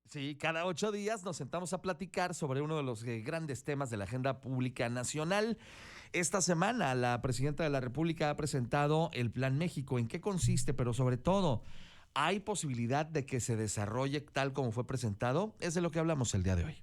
Sí, cada 8 días nos sentamos a platicar sobre uno de los grandes temas de la agenda pública nacional. Esta semana la presidenta de la República ha presentado el Plan México. ¿En qué consiste? Pero sobre todo, ¿hay posibilidad de que se desarrolle tal como fue presentado? Es de lo que hablamos el día de hoy.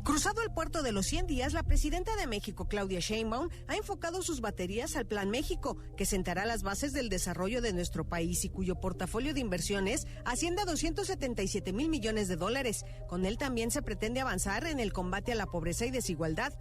Cruzado el puerto de los 100 días, la presidenta de México, Claudia Sheinbaum, ha enfocado sus baterías al Plan México, que sentará las bases del desarrollo de nuestro país y cuyo portafolio de inversiones asciende a 277,000 millones de dólares. Con él también se pretende avanzar en el combate a la pobreza y desigualdad.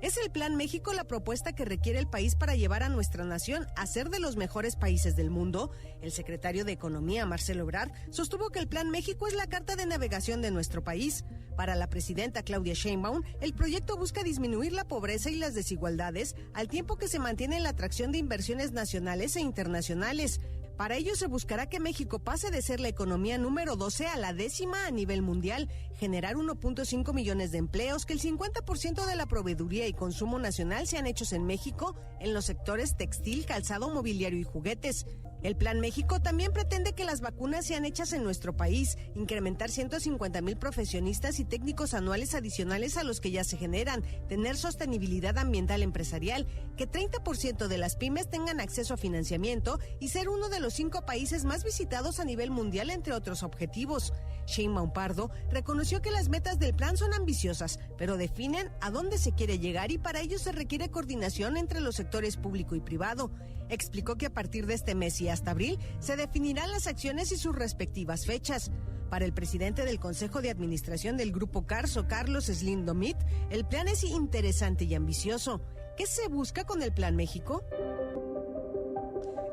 ¿Es el Plan México la propuesta que requiere el país para llevar a nuestra nación a ser de los mejores países del mundo? El secretario de Economía, Marcelo Ebrard, sostuvo que el Plan México es la carta de navegación de nuestro país. Para la presidenta Claudia Sheinbaum, el proyecto busca disminuir la pobreza y las desigualdades, al tiempo que se mantiene la atracción de inversiones nacionales e internacionales. Para ello se buscará que México pase de ser la economía número 12 a la 10ª a nivel mundial, generar 1.5 millones de empleos, que el 50% de la proveeduría y consumo nacional sean hechos en México, en los sectores textil, calzado, mobiliario y juguetes. El Plan México también pretende que las vacunas sean hechas en nuestro país, incrementar 150,000 profesionistas y técnicos anuales adicionales a los que ya se generan, tener sostenibilidad ambiental empresarial, que 30% de las pymes tengan acceso a financiamiento y ser uno de los 5 países más visitados a nivel mundial, entre otros objetivos. Sheinbaum Pardo reconoció que las metas del plan son ambiciosas, pero definen a dónde se quiere llegar y para ello se requiere coordinación entre los sectores público y privado. Explicó que a partir de este mes y hasta abril se definirán las acciones y sus respectivas fechas. Para el presidente del Consejo de Administración del Grupo Carso, Carlos Slim Domit, el plan es interesante y ambicioso. ¿Qué se busca con el Plan México?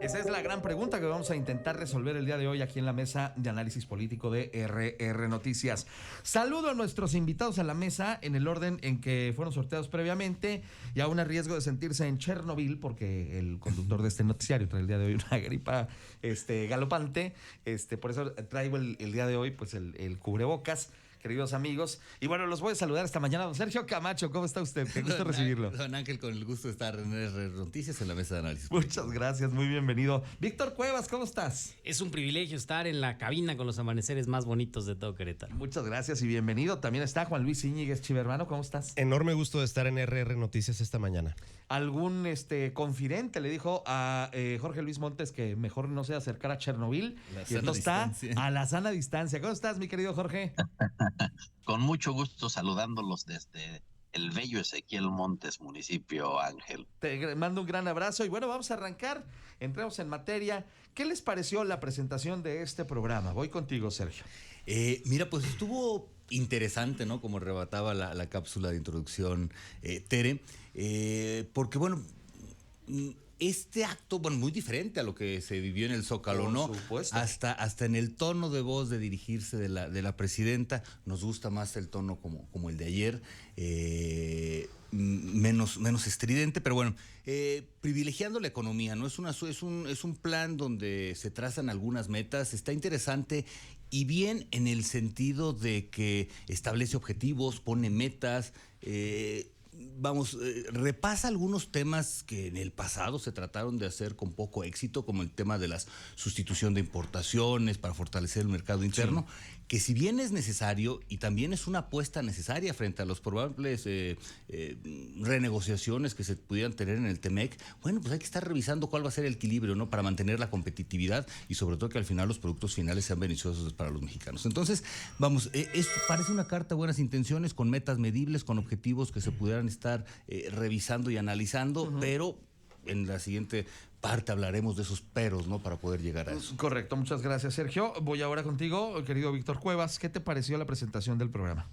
Esa es la gran pregunta que vamos a intentar resolver el día de hoy aquí en la mesa de análisis político de RR Noticias. Saludo a nuestros invitados a la mesa en el orden en que fueron sorteados previamente y aún a riesgo de sentirse en Chernobyl, porque el conductor de este noticiario trae el día de hoy una gripa galopante. Por eso traigo el día de hoy pues el cubrebocas. Queridos amigos, y bueno, los voy a saludar esta mañana. Don Sergio Camacho, ¿cómo está usted? Qué gusto recibirlo. Don Ángel, con el gusto de estar en RR Noticias en la mesa de análisis. Muchas gracias, muy bienvenido. Víctor Cuevas, ¿cómo estás? Es un privilegio estar en la cabina con los amaneceres más bonitos de todo Querétaro. Muchas gracias y bienvenido. También está Juan Luis Íñiguez Chivermano, ¿cómo estás? Enorme gusto de estar en RR Noticias esta mañana. Algún confidente le dijo a Jorge Luis Montes que mejor no se acercara a Chernobyl, y entonces está a la sana distancia. ¿Cómo estás, mi querido Jorge? Con mucho gusto saludándolos desde el bello Ezequiel Montes, municipio Ángel. Te mando un gran abrazo y bueno, vamos a arrancar, entremos en materia. ¿Qué les pareció la presentación de este programa? Voy contigo, Sergio. Mira, pues estuvo interesante, ¿no? Como rebataba la cápsula de introducción Tere, porque bueno, este acto, bueno, muy diferente a lo que se vivió en el Zócalo, Por ¿no? supuesto. Hasta en el tono de voz de dirigirse de la presidenta, nos gusta más el tono como el de ayer, menos estridente, pero bueno, privilegiando la economía, ¿no? Es un plan donde se trazan algunas metas, está interesante y bien en el sentido de que establece objetivos, pone metas, repasa algunos temas que en el pasado se trataron de hacer con poco éxito, como el tema de la sustitución de importaciones para fortalecer el mercado interno, sí, que si bien es necesario y también es una apuesta necesaria frente a los probables renegociaciones que se pudieran tener en el TEMEC, bueno, pues hay que estar revisando cuál va a ser el equilibrio, ¿no? Para mantener la competitividad y sobre todo que al final los productos finales sean beneficiosos para los mexicanos. Entonces, esto parece una carta de buenas intenciones, con metas medibles, con objetivos que se pudieran estar revisando y analizando, pero en la siguiente parte hablaremos de esos peros, ¿no? Para poder llegar a eso. Correcto, muchas gracias, Sergio. Voy ahora contigo, querido Víctor Cuevas. ¿Qué te pareció la presentación del programa?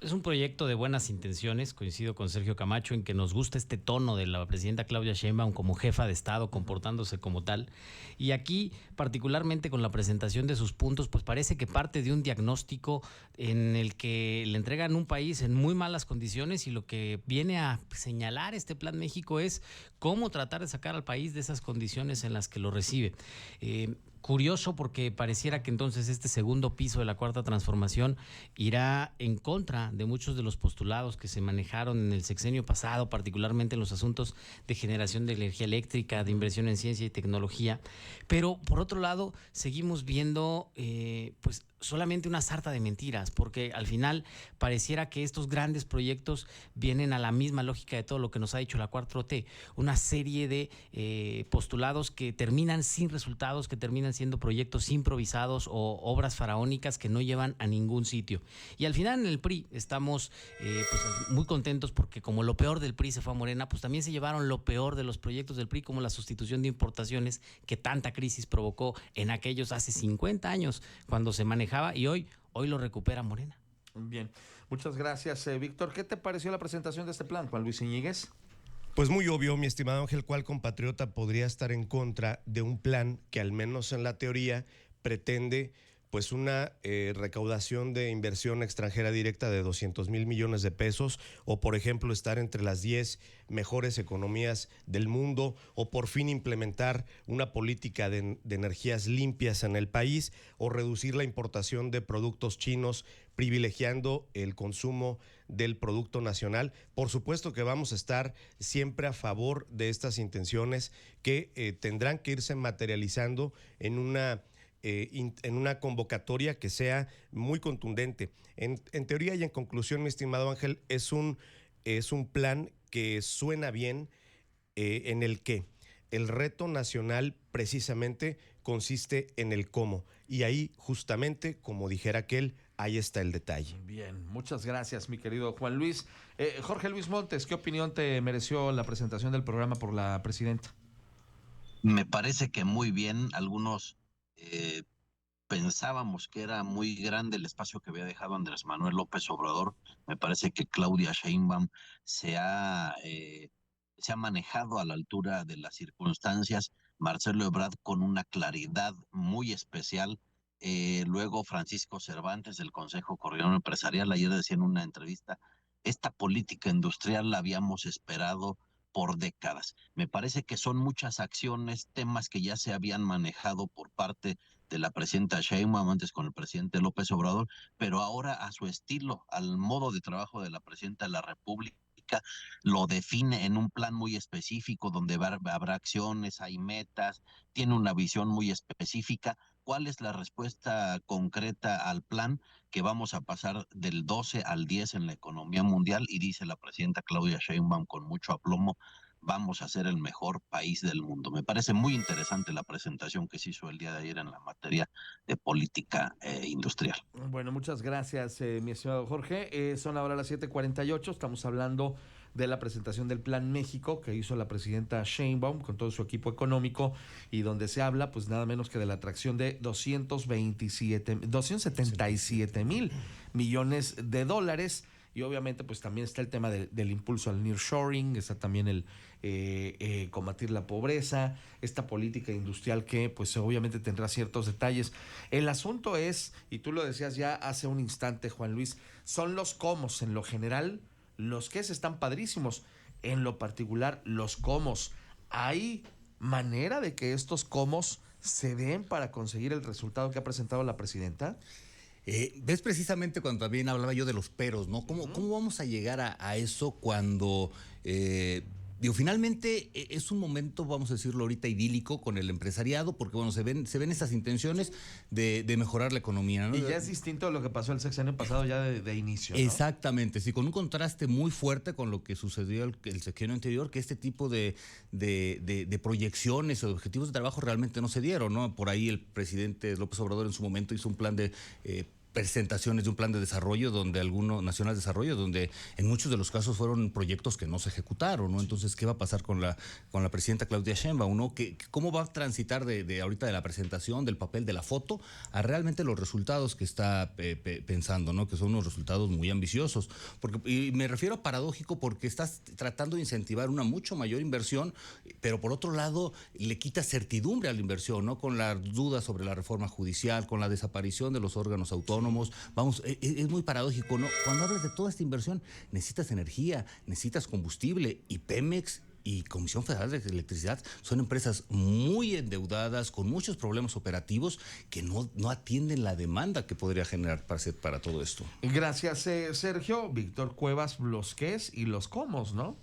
Es un proyecto de buenas intenciones, coincido con Sergio Camacho en que nos gusta este tono de la presidenta Claudia Sheinbaum como jefa de Estado, comportándose como tal. Y aquí, particularmente con la presentación de sus puntos, pues parece que parte de un diagnóstico en el que le entregan un país en muy malas condiciones y lo que viene a señalar este Plan México es cómo tratar de sacar al país de esas condiciones en las que lo recibe. Curioso porque pareciera que entonces este segundo piso de la Cuarta Transformación irá en contra de muchos de los postulados que se manejaron en el sexenio pasado, particularmente en los asuntos de generación de energía eléctrica, de inversión en ciencia y tecnología. Pero por otro lado, seguimos viendo pues solamente una sarta de mentiras, porque al final pareciera que estos grandes proyectos vienen a la misma lógica de todo lo que nos ha dicho la 4T, una serie de postulados que terminan sin resultados, que terminan siendo proyectos improvisados o obras faraónicas que no llevan a ningún sitio. Y al final en el PRI estamos pues muy contentos porque como lo peor del PRI se fue a Morena, pues también se llevaron lo peor de los proyectos del PRI, como la sustitución de importaciones que tanta crisis provocó en aquellos hace 50 años cuando se manejaba, y hoy lo recupera Morena. Bien, muchas gracias, Víctor. ¿Qué te pareció la presentación de este plan, Juan Luis Íñiguez? Pues muy obvio, mi estimado Ángel, ¿cuál compatriota podría estar en contra de un plan que al menos en la teoría pretende pues una recaudación de inversión extranjera directa de 200,000 millones de pesos, o por ejemplo estar entre las 10 mejores economías del mundo, o por fin implementar una política de energías limpias en el país, o reducir la importación de productos chinos, privilegiando el consumo del producto nacional? Por supuesto que vamos a estar siempre a favor de estas intenciones que tendrán que irse materializando en una convocatoria que sea muy contundente. En teoría y en conclusión, mi estimado Ángel, es un plan que suena bien, en el que el reto nacional precisamente consiste en el cómo. Y ahí justamente, como dijera aquel, ahí está el detalle. Bien, muchas gracias, mi querido Juan Luis. Jorge Luis Montes, ¿qué opinión te mereció la presentación del programa por la presidenta? Me parece que muy bien. Algunos pensábamos que era muy grande el espacio que había dejado Andrés Manuel López Obrador. Me parece que Claudia Sheinbaum se ha manejado a la altura de las circunstancias. Marcelo Ebrard con una claridad muy especial. Luego Francisco Cervantes del Consejo Coordinador Empresarial ayer decía en una entrevista: esta política industrial la habíamos esperado por décadas. Me parece que son muchas acciones, temas que ya se habían manejado por parte de la presidenta Sheinbaum, antes con el presidente López Obrador, pero ahora a su estilo, al modo de trabajo de la presidenta de la República, lo define en un plan muy específico donde habrá acciones, hay metas, tiene una visión muy específica. ¿Cuál es la respuesta concreta al plan? Que vamos a pasar del 12 al 10 en la economía mundial, y dice la presidenta Claudia Sheinbaum con mucho aplomo: vamos a ser el mejor país del mundo. Me parece muy interesante la presentación que se hizo el día de ayer en la materia de política industrial. Bueno, muchas gracias, mi estimado Jorge. Son ahora las 7:48, estamos hablando de la presentación del Plan México que hizo la presidenta Sheinbaum con todo su equipo económico, y donde se habla pues nada menos que de la atracción de 277 mil millones de dólares. Y obviamente pues también está el tema del impulso al nearshoring, está también el combatir la pobreza, esta política industrial que pues obviamente tendrá ciertos detalles. El asunto es, y tú lo decías ya hace un instante, Juan Luis, son los cómos. En lo general, los qués están padrísimos, en lo particular los cómos. ¿Hay manera de que estos cómos se den para conseguir el resultado que ha presentado la presidenta? ¿Ves? Precisamente cuando también hablaba yo de los peros, ¿no? ¿Cómo vamos a llegar a eso cuando finalmente es un momento, vamos a decirlo ahorita, idílico con el empresariado, porque bueno, se ven estas intenciones de mejorar la economía, ¿no? Y ya es distinto a lo que pasó el sexenio pasado ya de inicio, ¿no? Exactamente, sí, con un contraste muy fuerte con lo que sucedió el sexenio anterior, que este tipo de proyecciones o objetivos de trabajo realmente no se dieron, ¿no? Por ahí el presidente López Obrador en su momento hizo un plan de presentaciones de un plan de desarrollo nacional de desarrollo, donde en muchos de los casos fueron proyectos que no se ejecutaron, ¿no? Entonces, ¿qué va a pasar con la presidenta Claudia Sheinbaum, ¿no? ¿Cómo va a transitar de ahorita de la presentación, del papel, de la foto, a realmente los resultados que está pensando, ¿no? Que son unos resultados muy ambiciosos. Y me refiero a paradójico porque estás tratando de incentivar una mucho mayor inversión, pero por otro lado le quita certidumbre a la inversión, ¿no? Con las dudas sobre la reforma judicial, con la desaparición de los órganos autónomos. Vamos, es muy paradójico, ¿no? Cuando hablas de toda esta inversión, necesitas energía, necesitas combustible, y Pemex y Comisión Federal de Electricidad son empresas muy endeudadas, con muchos problemas operativos que no atienden la demanda que podría generar para todo esto. Gracias, Sergio. Víctor Cuevas, los qués y los cómo, ¿no?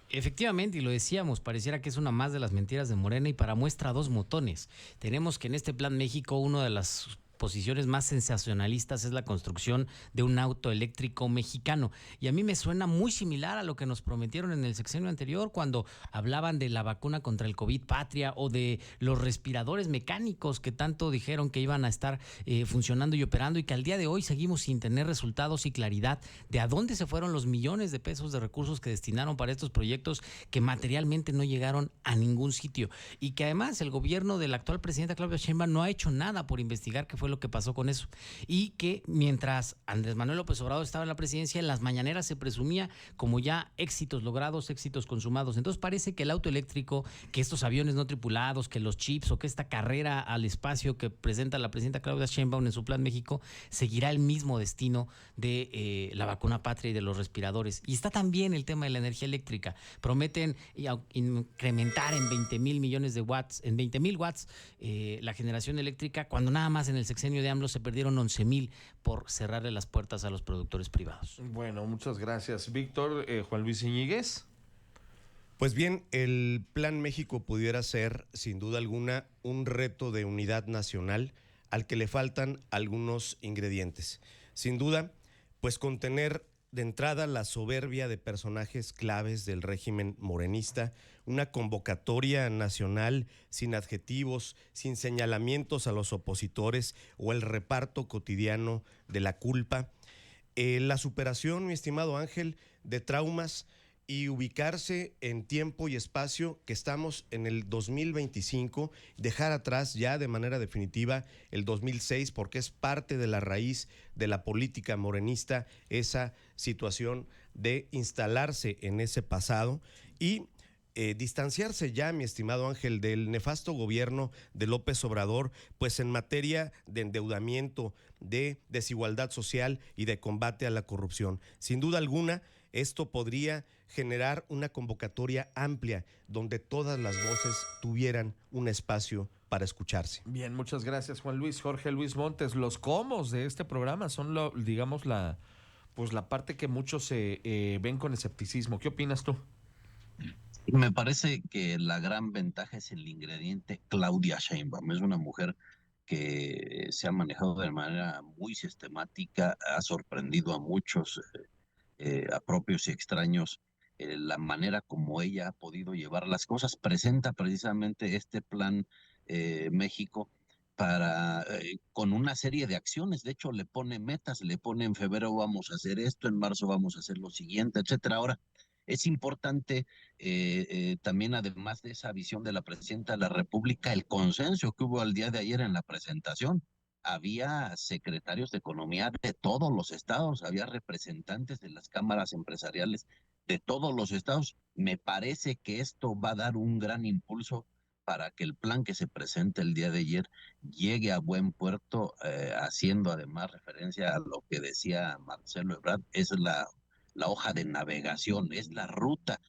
Efectivamente, y lo decíamos, pareciera que es una más de las mentiras de Morena, y para muestra 2 motones. Tenemos que en este Plan México una de las posiciones más sensacionalistas es la construcción de un auto eléctrico mexicano. Y a mí me suena muy similar a lo que nos prometieron en el sexenio anterior, cuando hablaban de la vacuna contra el COVID patria, o de los respiradores mecánicos que tanto dijeron que iban a estar funcionando y operando, y que al día de hoy seguimos sin tener resultados y claridad de a dónde se fueron los millones de pesos de recursos que destinaron para estos proyectos que materialmente no llegaron a ningún sitio. Y que además el gobierno de la actual presidenta Claudia Sheinbaum no ha hecho nada por investigar qué fue lo que pasó con eso, y que mientras Andrés Manuel López Obrador estaba en la presidencia, en las mañaneras se presumía como ya éxitos logrados, éxitos consumados. Entonces parece que el auto eléctrico, que estos aviones no tripulados, que los chips, o que esta carrera al espacio que presenta la presidenta Claudia Sheinbaum en su Plan México seguirá el mismo destino de la vacuna patria y de los respiradores. Y está también el tema de la energía eléctrica. Prometen incrementar en 20,000 millones de watts, en 20,000 watts la generación eléctrica, cuando nada más en el sexenio de AMLO se perdieron 11,000 por cerrarle las puertas a los productores privados. Bueno, muchas gracias, Víctor. Juan Luis Íñiguez. Pues bien, el Plan México pudiera ser, sin duda alguna, un reto de unidad nacional al que le faltan algunos ingredientes. Sin duda, pues contener de entrada la soberbia de personajes claves del régimen morenista, una convocatoria nacional sin adjetivos, sin señalamientos a los opositores o el reparto cotidiano de la culpa, la superación, mi estimado Ángel, de traumas, y ubicarse en tiempo y espacio que estamos en el 2025, dejar atrás ya de manera definitiva el 2006, porque es parte de la raíz de la política morenista esa situación de instalarse en ese pasado y distanciarse ya, mi estimado Ángel, del nefasto gobierno de López Obrador, pues en materia de endeudamiento, de desigualdad social y de combate a la corrupción. Sin duda alguna, esto podría generar una convocatoria amplia donde todas las voces tuvieran un espacio para escucharse. Bien, muchas gracias, Juan Luis. Jorge Luis Montes, los cómos de este programa son, digamos, la parte que muchos ven con escepticismo. ¿Qué opinas tú? Me parece que la gran ventaja es el ingrediente Claudia Sheinbaum. Es una mujer que se ha manejado de manera muy sistemática, ha sorprendido a muchos, a propios y extraños, la manera como ella ha podido llevar las cosas. Presenta precisamente este Plan México con una serie de acciones. De hecho, le pone metas, le pone en febrero vamos a hacer esto, en marzo vamos a hacer lo siguiente, etcétera. Ahora, es importante también, además de esa visión de la presidenta de la República, el consenso que hubo al día de ayer en la presentación. Había secretarios de economía de todos los estados, había representantes de las cámaras empresariales de todos los estados. Me parece que esto va a dar un gran impulso para que el plan que se presenta el día de ayer llegue a buen puerto, haciendo además referencia a lo que decía Marcelo Ebrard. Es la hoja de navegación, es la ruta.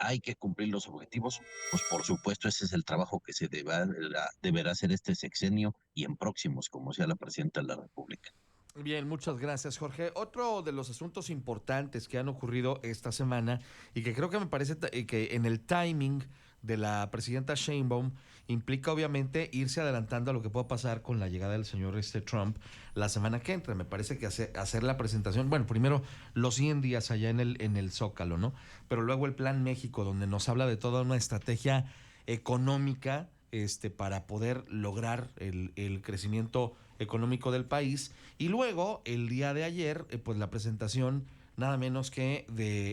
Hay que cumplir los objetivos, pues por supuesto ese es el trabajo que se deberá hacer este sexenio y en próximos, como sea la presidenta de la República. Bien, muchas gracias, Jorge. Otro de los asuntos importantes que han ocurrido esta semana y que creo que me parece que en el timing de la presidenta Sheinbaum implica obviamente irse adelantando a lo que pueda pasar con la llegada del señor Trump la semana que entra. Me parece que hacer la presentación, bueno, primero los 100 días allá en el Zócalo, ¿no? Pero luego el Plan México, donde nos habla de toda una estrategia económica para poder lograr el crecimiento económico del país. Y luego, el día de ayer, pues la presentación nada menos que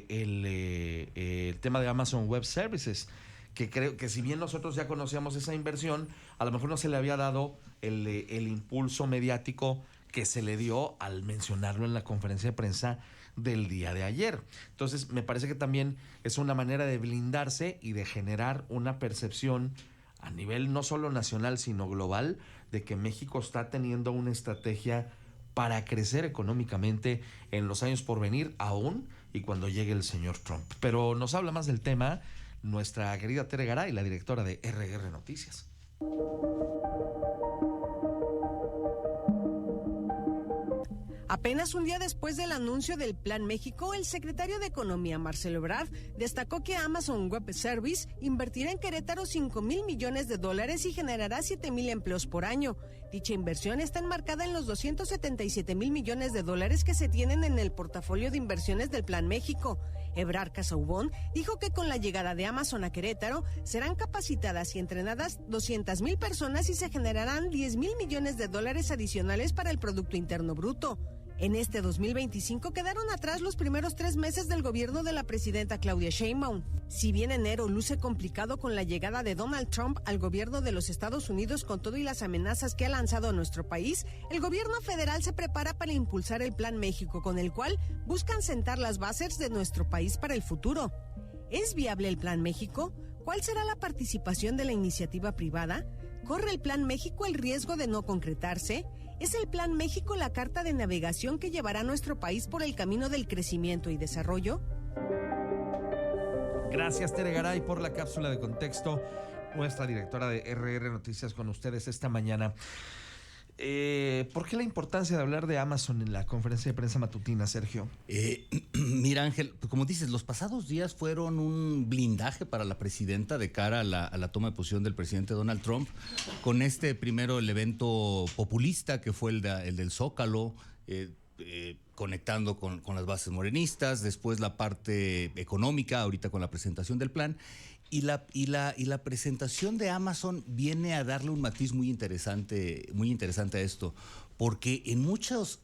el tema de Amazon Web Services, que creo que si bien nosotros ya conocíamos esa inversión, a lo mejor no se le había dado el impulso mediático que se le dio al mencionarlo en la conferencia de prensa del día de ayer. Entonces, me parece que también es una manera de blindarse y de generar una percepción a nivel no solo nacional, sino global, de que México está teniendo una estrategia para crecer económicamente en los años por venir, aún y cuando llegue el señor Trump. Pero nos habla más del tema nuestra querida Tere Garay, la directora de RR Noticias. Apenas un día después del anuncio del Plan México, el secretario de Economía, Marcelo Ebrard, destacó que Amazon Web Service invertirá en Querétaro $5,000 millones y generará 7,000 empleos por año. Dicha inversión está enmarcada en los $277,000 millones que se tienen en el portafolio de inversiones del Plan México. Ebrard Casaubon dijo que con la llegada de Amazon a Querétaro serán capacitadas y entrenadas 200,000 personas y se generarán $10,000 millones adicionales para el Producto Interno Bruto. En este 2025 quedaron atrás los primeros 3 meses del gobierno de la presidenta Claudia Sheinbaum. Si bien enero luce complicado con la llegada de Donald Trump al gobierno de los Estados Unidos con todo y las amenazas que ha lanzado a nuestro país, el gobierno federal se prepara para impulsar el Plan México, con el cual buscan sentar las bases de nuestro país para el futuro. ¿Es viable el Plan México? ¿Cuál será la participación de la iniciativa privada? ¿Corre el Plan México el riesgo de no concretarse? ¿Es el Plan México la carta de navegación que llevará a nuestro país por el camino del crecimiento y desarrollo? Gracias, Tere Garay, por la cápsula de contexto. Nuestra directora de RR Noticias con ustedes esta mañana. ¿Por qué la importancia de hablar de Amazon en la conferencia de prensa matutina, Sergio? Mira, Ángel, pues como dices, los pasados días fueron un blindaje para la presidenta de cara a la toma de posición del presidente Donald Trump, con primero el evento populista que fue el del Zócalo, conectando con las bases morenistas, después la parte económica, ahorita con la presentación del plan. Y la presentación de Amazon viene a darle un matiz muy interesante a esto, porque en muchos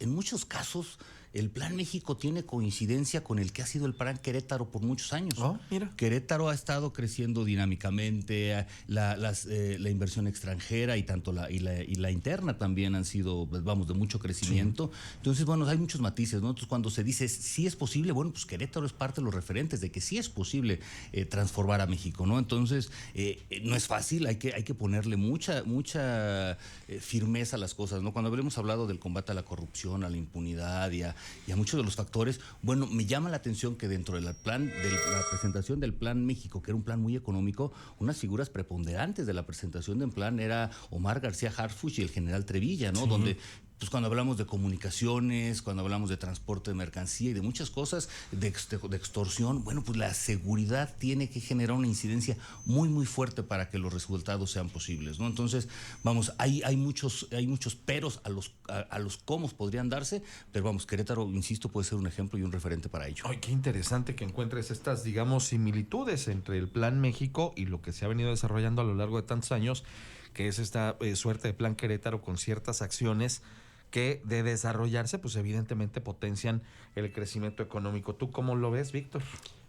casos el Plan México tiene coincidencia con el que ha sido el Plan Querétaro por muchos años. Oh, mira. Querétaro ha estado creciendo dinámicamente, la inversión extranjera y tanto la interna también han sido, vamos, de mucho crecimiento. Sí. Entonces, bueno, hay muchos matices, ¿no? Entonces, cuando se dice sí es posible, bueno, pues Querétaro es parte de los referentes de que sí es posible transformar a México, ¿no? Entonces, no es fácil, hay que ponerle mucha firmeza a las cosas, ¿no? Cuando hemos hablado del combate a la corrupción, a la impunidad y a muchos de los factores, bueno, me llama la atención que dentro de la presentación del Plan México, que era un plan muy económico, unas figuras preponderantes de la presentación del plan era Omar García Harfuch y el general Trevilla, ¿no? Sí. Donde pues cuando hablamos de comunicaciones, cuando hablamos de transporte de mercancía y de muchas cosas, de extorsión, bueno, pues la seguridad tiene que generar una incidencia muy, muy fuerte para que los resultados sean posibles, ¿no? Entonces, vamos, hay muchos peros a los cómo podrían darse, pero vamos, Querétaro, insisto, puede ser un ejemplo y un referente para ello. Ay, qué interesante que encuentres estas, digamos, similitudes entre el Plan México y lo que se ha venido desarrollando a lo largo de tantos años, que es esta suerte de Plan Querétaro con ciertas acciones que de desarrollarse, pues evidentemente potencian el crecimiento económico. ¿Tú cómo lo ves, Víctor?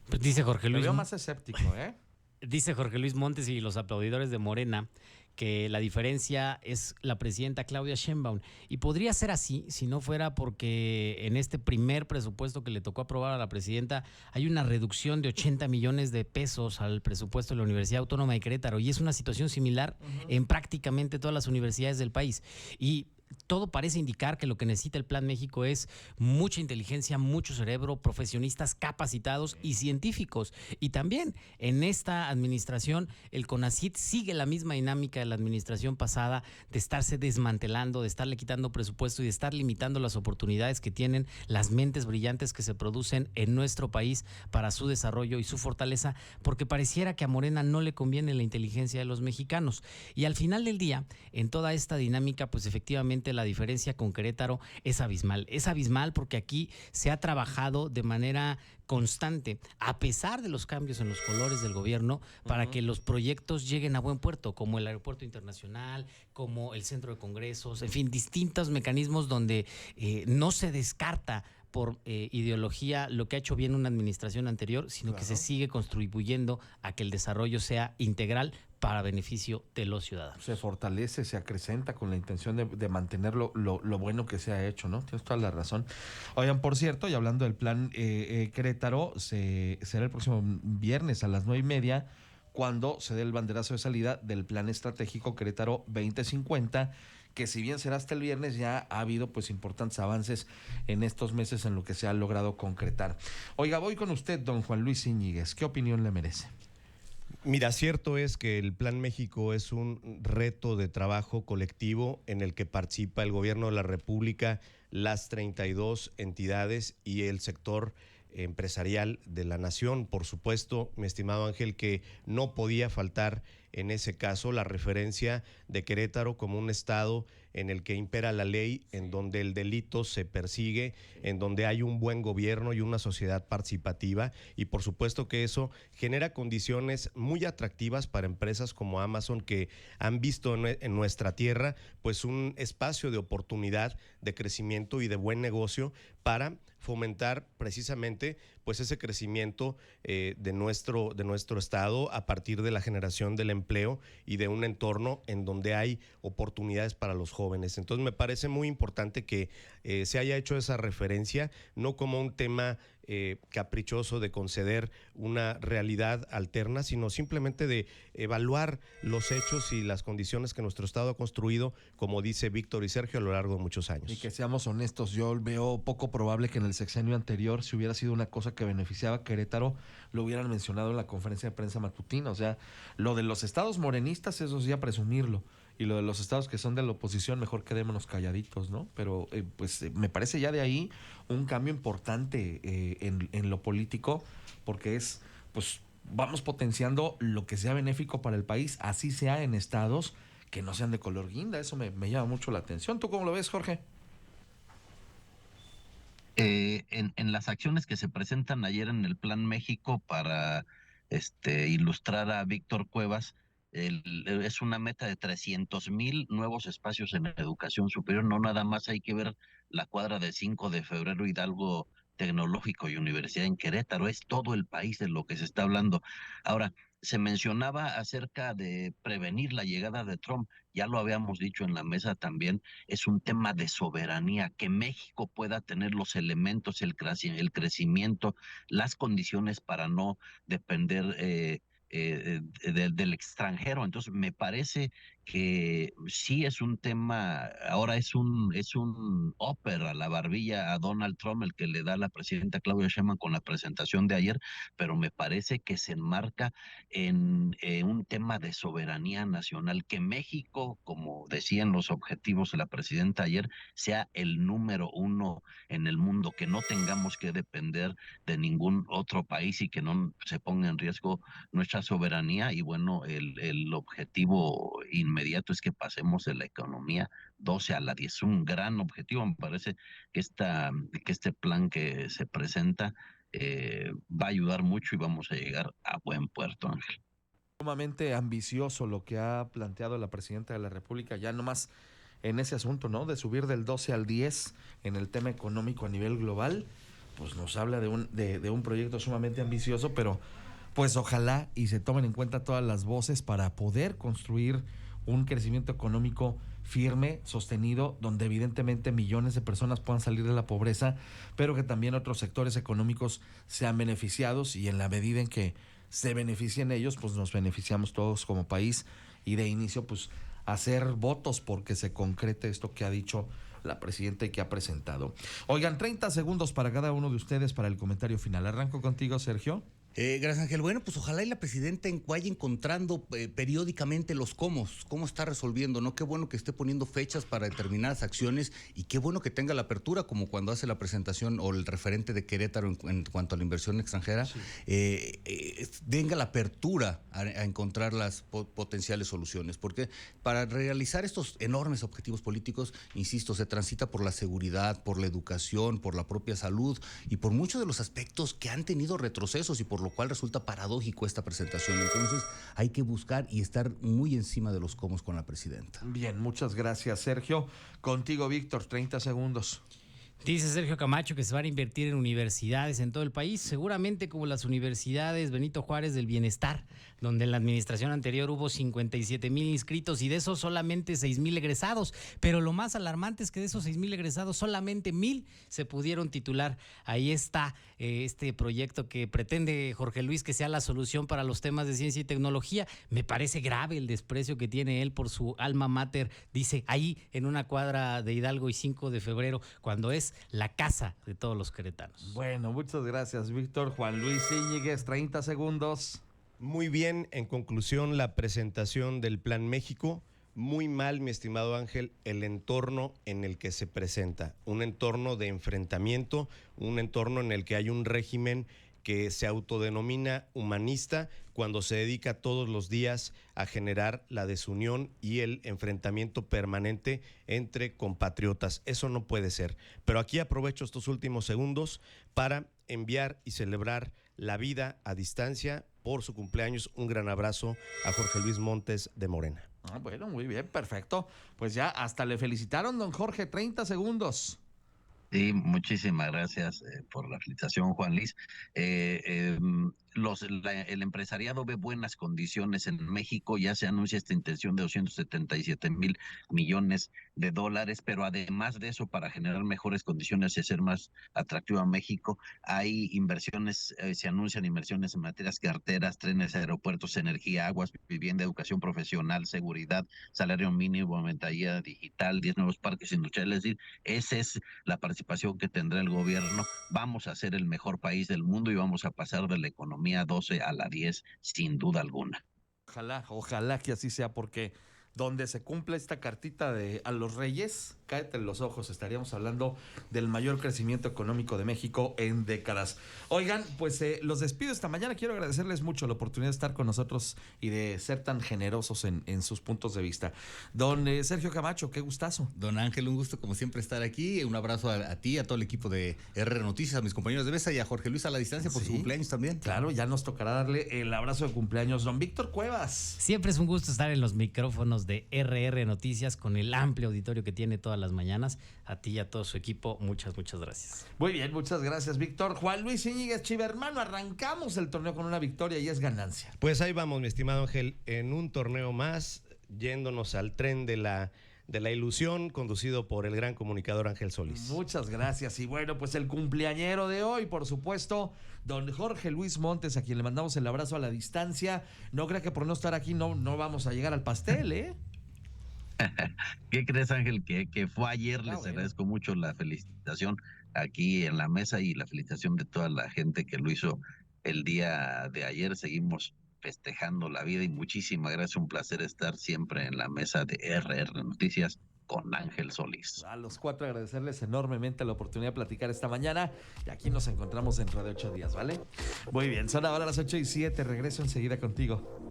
Pues dice Jorge Luis. Me veo más escéptico, ¿eh? Dice Jorge Luis Montes y los aplaudidores de Morena que la diferencia es la presidenta Claudia Sheinbaum. Y podría ser así si no fuera porque en este primer presupuesto que le tocó aprobar a la presidenta hay una reducción de 80 millones de pesos al presupuesto de la Universidad Autónoma de Querétaro. Y es una situación similar en prácticamente todas las universidades del país. Y todo parece indicar que lo que necesita el Plan México es mucha inteligencia, mucho cerebro, profesionistas capacitados y científicos. Y también en esta administración el CONACYT sigue la misma dinámica de la administración pasada de estarse desmantelando, de estarle quitando presupuesto y de estar limitando las oportunidades que tienen las mentes brillantes que se producen en nuestro país para su desarrollo y su fortaleza, porque pareciera que a Morena no le conviene la inteligencia de los mexicanos. Y al final del día, en toda esta dinámica, pues efectivamente la diferencia con Querétaro es abismal. Es abismal porque aquí se ha trabajado de manera constante, a pesar de los cambios en los colores del gobierno, para que los proyectos lleguen a buen puerto, como el aeropuerto internacional, como el centro de congresos, en fin, distintos mecanismos donde no se descarta por ideología lo que ha hecho bien una administración anterior, sino que se sigue contribuyendo a que el desarrollo sea integral para beneficio de los ciudadanos. Se fortalece, se acrecenta con la intención de mantener lo bueno que se ha hecho, ¿no? Tienes toda la razón. Oigan, por cierto, y hablando del Plan Querétaro, será el próximo viernes a las 9:30 cuando se dé el banderazo de salida del Plan Estratégico Querétaro 2050, que si bien será hasta el viernes, ya ha habido pues importantes avances en estos meses en lo que se ha logrado concretar. Oiga, voy con usted, don Juan Luis Íñiguez. ¿Qué opinión le merece? Mira, cierto es que el Plan México es un reto de trabajo colectivo en el que participa el Gobierno de la República, las 32 entidades y el sector empresarial de la nación. Por supuesto, mi estimado Ángel, que no podía faltar en ese caso la referencia de Querétaro como un estado en el que impera la ley, en donde el delito se persigue, en donde hay un buen gobierno y una sociedad participativa, y por supuesto que eso genera condiciones muy atractivas para empresas como Amazon, que han visto en nuestra tierra pues un espacio de oportunidad, de crecimiento y de buen negocio para fomentar precisamente pues ese crecimiento de nuestro estado a partir de la generación del empleo y de un entorno en donde hay oportunidades para los jóvenes. Entonces me parece muy importante que se haya hecho esa referencia, no como un tema caprichoso de conceder una realidad alterna, sino simplemente de evaluar los hechos y las condiciones que nuestro estado ha construido, como dice Víctor y Sergio, a lo largo de muchos años. Y que seamos honestos, yo veo poco probable que en el sexenio anterior, si hubiera sido una cosa que beneficiaba a Querétaro, lo hubieran mencionado en la conferencia de prensa matutina. O sea, lo de los estados morenistas, eso sí, a presumirlo. Y lo de los estados que son de la oposición, mejor quedémonos calladitos, ¿no? Pero me parece ya de ahí un cambio importante en lo político, porque es, pues, vamos potenciando lo que sea benéfico para el país, así sea en estados que no sean de color guinda. Eso me llama mucho la atención. ¿Tú cómo lo ves, Jorge? En las acciones que se presentan ayer en el Plan México para ilustrar a Víctor Cuevas, es una meta de 300,000 nuevos espacios en educación superior. No nada más hay que ver la cuadra de 5 de febrero, Hidalgo Tecnológico y Universidad en Querétaro, es todo el país de lo que se está hablando. Ahora, se mencionaba acerca de prevenir la llegada de Trump, ya lo habíamos dicho en la mesa también, es un tema de soberanía, que México pueda tener los elementos, el crecimiento, las condiciones para no depender del extranjero. Entonces, me parece que sí es un tema, ahora es un upper a la barbilla a Donald Trump el que le da la presidenta Claudia Sheinbaum con la presentación de ayer, pero me parece que se enmarca en un tema de soberanía nacional, que México, como decían los objetivos de la presidenta ayer, sea el número uno en el mundo, que no tengamos que depender de ningún otro país y que no se ponga en riesgo nuestra soberanía. Y bueno, el objetivo inmediato es que pasemos de la economía 12 a la 10. Es un gran objetivo. Me parece que este plan que se presenta va a ayudar mucho y vamos a llegar a buen puerto, Ángel. Sumamente ambicioso lo que ha planteado la presidenta de la República, ya nomás en ese asunto, ¿no? De subir del 12 al 10 en el tema económico a nivel global, pues nos habla de un proyecto sumamente ambicioso, pero pues ojalá y se tomen en cuenta todas las voces para poder construir un crecimiento económico firme, sostenido, donde evidentemente millones de personas puedan salir de la pobreza, pero que también otros sectores económicos sean beneficiados, y en la medida en que se beneficien ellos, pues nos beneficiamos todos como país. Y de inicio, pues hacer votos porque se concrete esto que ha dicho la presidenta y que ha presentado. Oigan, 30 segundos para cada uno de ustedes para el comentario final. Arranco contigo, Sergio. Gracias, Ángel. Bueno, pues ojalá y la presidenta vaya encontrando periódicamente los cómo está resolviendo, ¿no? Qué bueno que esté poniendo fechas para determinadas acciones, y qué bueno que tenga la apertura, como cuando hace la presentación o el referente de Querétaro en cuanto a la inversión extranjera, sí. Tenga la apertura a encontrar las potenciales soluciones, porque para realizar estos enormes objetivos políticos, insisto, se transita por la seguridad, por la educación, por la propia salud y por muchos de los aspectos que han tenido retrocesos, y por lo cual resulta paradójico esta presentación. Entonces hay que buscar y estar muy encima de los cómo con la presidenta. Bien, muchas gracias, Sergio. Contigo, Víctor, 30 segundos. Dice Sergio Camacho que se van a invertir en universidades en todo el país, seguramente como las universidades Benito Juárez del Bienestar, donde en la administración anterior hubo 57,000 inscritos y de esos solamente 6,000 egresados. Pero lo más alarmante es que de esos 6,000 egresados solamente 1,000 se pudieron titular. Ahí está este proyecto que pretende Jorge Luis que sea la solución para los temas de ciencia y tecnología. Me parece grave el desprecio que tiene él por su alma mater, dice ahí en una cuadra de Hidalgo y 5 de febrero, cuando es la casa de todos los queretanos. Bueno, muchas gracias, Víctor. Juan Luis Íñiguez, 30 segundos. Muy bien, en conclusión, la presentación del Plan México. Muy mal, mi estimado Ángel, el entorno en el que se presenta. Un entorno de enfrentamiento, un entorno en el que hay un régimen que se autodenomina humanista cuando se dedica todos los días a generar la desunión y el enfrentamiento permanente entre compatriotas. Eso no puede ser. Pero aquí aprovecho estos últimos segundos para enviar y celebrar la vida a distancia por su cumpleaños. Un gran abrazo a Jorge Luis Montes de Morena. Bueno, muy bien, perfecto. Pues ya hasta le felicitaron, don Jorge, 30 segundos. Sí, muchísimas gracias por la felicitación, Juan Luis. El empresariado ve buenas condiciones en México, ya se anuncia esta intención de 277,000 millones de dólares, pero además de eso, para generar mejores condiciones y hacer más atractivo a México, hay inversiones, se anuncian inversiones en materias carteras, trenes, aeropuertos, energía, aguas, vivienda, educación profesional, seguridad, salario mínimo, mentalidad digital, 10 nuevos parques industriales. Es decir, esa es la participación que tendrá el gobierno. Vamos a ser el mejor país del mundo y vamos a pasar de la economía 12 a la 10 sin duda alguna. Ojalá que así sea, porque donde se cumple esta cartita de a los reyes, cállate en los ojos, estaríamos hablando del mayor crecimiento económico de México en décadas. Oigan, pues los despido esta mañana. Quiero agradecerles mucho la oportunidad de estar con nosotros y de ser tan generosos en sus puntos de vista. Don Sergio Camacho, qué gustazo. Don Ángel, un gusto como siempre estar aquí. Un abrazo a ti, a todo el equipo de RR Noticias, a mis compañeros de mesa y a Jorge Luis a la distancia por su cumpleaños también. Claro, ya nos tocará darle el abrazo de cumpleaños. Don Víctor Cuevas. Siempre es un gusto estar en los micrófonos de RR Noticias con el amplio auditorio que tiene todas las mañanas. A ti y a todo su equipo, muchas gracias. Muy bien, muchas gracias, Víctor. Juan Luis Íñiguez Chivermano, arrancamos el torneo con una victoria y es ganancia. Pues ahí vamos, mi estimado Ángel, en un torneo más, yéndonos al tren de la ilusión, conducido por el gran comunicador Ángel Solís. Muchas gracias. Y bueno, pues el cumpleañero de hoy, por supuesto, don Jorge Luis Montes, a quien le mandamos el abrazo a la distancia. No crea que por no estar aquí no vamos a llegar al pastel, ¿eh? ¿Qué crees, Ángel? Que fue ayer. Les agradezco mucho la felicitación aquí en la mesa y la felicitación de toda la gente que lo hizo el día de ayer. Seguimos festejando la vida y muchísimas gracias. Un placer estar siempre en la mesa de RR Noticias con Ángel Solís. A los cuatro agradecerles enormemente la oportunidad de platicar esta mañana y aquí nos encontramos dentro de 8 días, ¿vale? Muy bien, son ahora las 8:07, regreso enseguida contigo.